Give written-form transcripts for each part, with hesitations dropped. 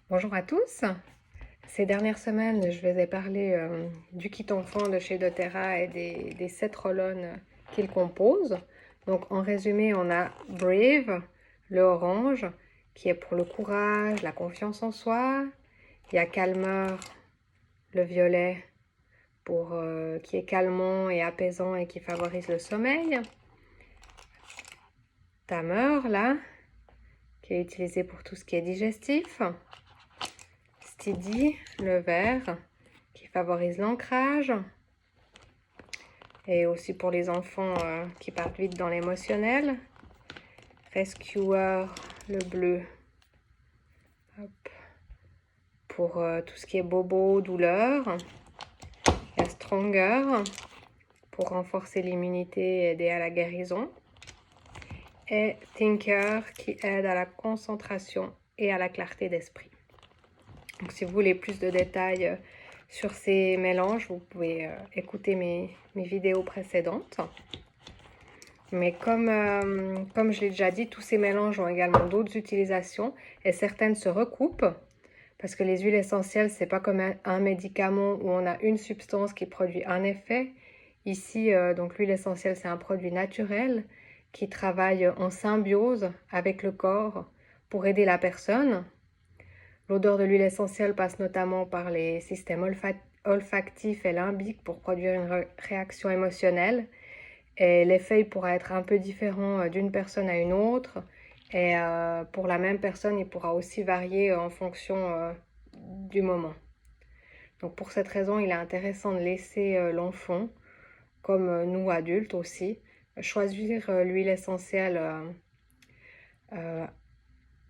Bonjour à tous. Ces dernières semaines, je vous ai parlé du kit enfant de chez doTERRA et des 7 roll-on qu'il compose. Donc en résumé, on a Brave, le orange, qui est pour le courage, la confiance en soi. Il y a Calmer, le violet, qui est calmant et apaisant et qui favorise le sommeil. Tamer, là, qui est utilisé pour tout ce qui est digestif. Steady, le vert, qui favorise l'ancrage. Et aussi pour les enfants qui partent vite dans l'émotionnel. Rescuer, le bleu, hop, pour tout ce qui est bobo, douleur. Il y a Stronger, pour renforcer l'immunité et aider à la guérison. Et Thinker, qui aide à la concentration et à la clarté d'esprit. Donc si vous voulez plus de détails sur ces mélanges, vous pouvez écouter mes vidéos précédentes. Mais comme je l'ai déjà dit, tous ces mélanges ont également d'autres utilisations et certaines se recoupent parce que les huiles essentielles, c'est pas comme un médicament où on a une substance qui produit un effet. Ici, donc l'huile essentielle, c'est un produit naturel qui travaille en symbiose avec le corps pour aider la personne. L'odeur de l'huile essentielle passe notamment par les systèmes olfactifs et limbiques pour produire une réaction émotionnelle. Et l'effet pourra être un peu différent d'une personne à une autre. Et pour la même personne, il pourra aussi varier en fonction du moment. Donc pour cette raison, il est intéressant de laisser l'enfant, comme nous adultes aussi, choisir l'huile essentielle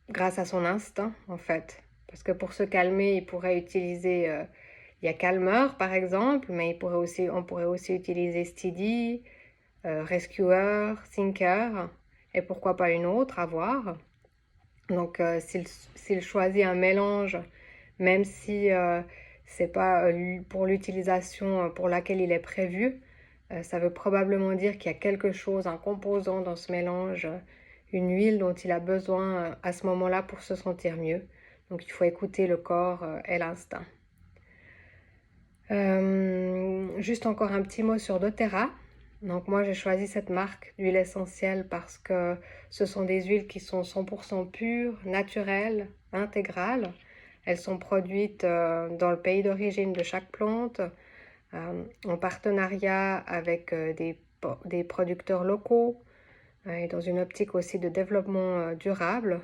grâce à son instinct en fait. Parce que pour se calmer, il pourrait utiliser, il y a Calmer par exemple, mais on pourrait aussi utiliser Steady, Rescuer, Thinker, et pourquoi pas une autre, à voir. Donc s'il choisit un mélange, même si c'est pas pour l'utilisation pour laquelle il est prévu, ça veut probablement dire qu'il y a quelque chose, un composant dans ce mélange, une huile dont il a besoin à ce moment-là pour se sentir mieux. Donc il faut écouter le corps et l'instinct. Juste encore un petit mot sur doTERRA. Donc moi j'ai choisi cette marque d'huile essentielle parce que ce sont des huiles qui sont 100% pures, naturelles, intégrales. Elles sont produites dans le pays d'origine de chaque plante, en partenariat avec des producteurs locaux et dans une optique aussi de développement durable.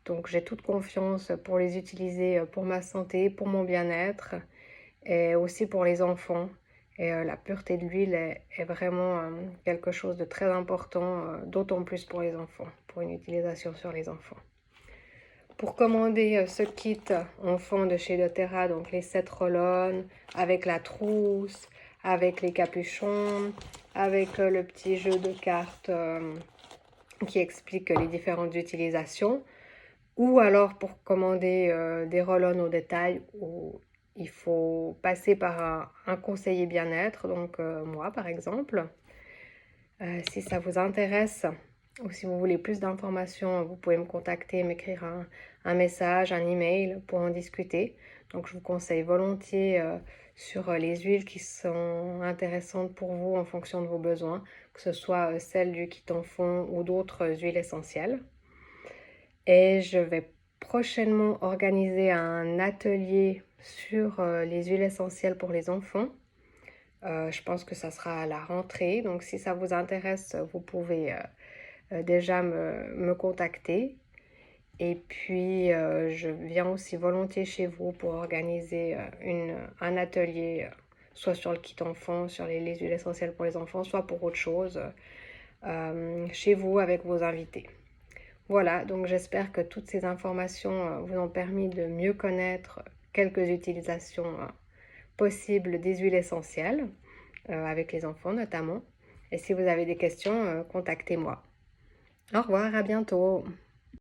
Donc j'ai toute confiance pour les utiliser pour ma santé, pour mon bien-être et aussi pour les enfants. Et la pureté de l'huile est vraiment quelque chose de très important, d'autant plus pour les enfants, pour une utilisation sur les enfants. Pour commander ce kit enfant de chez doTERRA, donc les 7 roll-on, avec la trousse, avec les capuchons, avec le petit jeu de cartes qui explique les différentes utilisations, ou alors pour commander des roll-on au détail, où il faut passer par un conseiller bien-être, donc moi par exemple. Si ça vous intéresse ou si vous voulez plus d'informations, vous pouvez me contacter, m'écrire un message, un email pour en discuter. Donc je vous conseille volontiers sur les huiles qui sont intéressantes pour vous en fonction de vos besoins, que ce soit celle du kit enfant ou d'autres huiles essentielles. Et je vais prochainement organiser un atelier sur les huiles essentielles pour les enfants. Je pense que ça sera à la rentrée, donc si ça vous intéresse, vous pouvez déjà me contacter. Et puis, je viens aussi volontiers chez vous pour organiser un atelier, soit sur le kit enfant, sur les huiles essentielles pour les enfants, soit pour autre chose, chez vous avec vos invités. Voilà, donc j'espère que toutes ces informations vous ont permis de mieux connaître quelques utilisations possibles des huiles essentielles, avec les enfants notamment. Et si vous avez des questions, contactez-moi. Au revoir, à bientôt.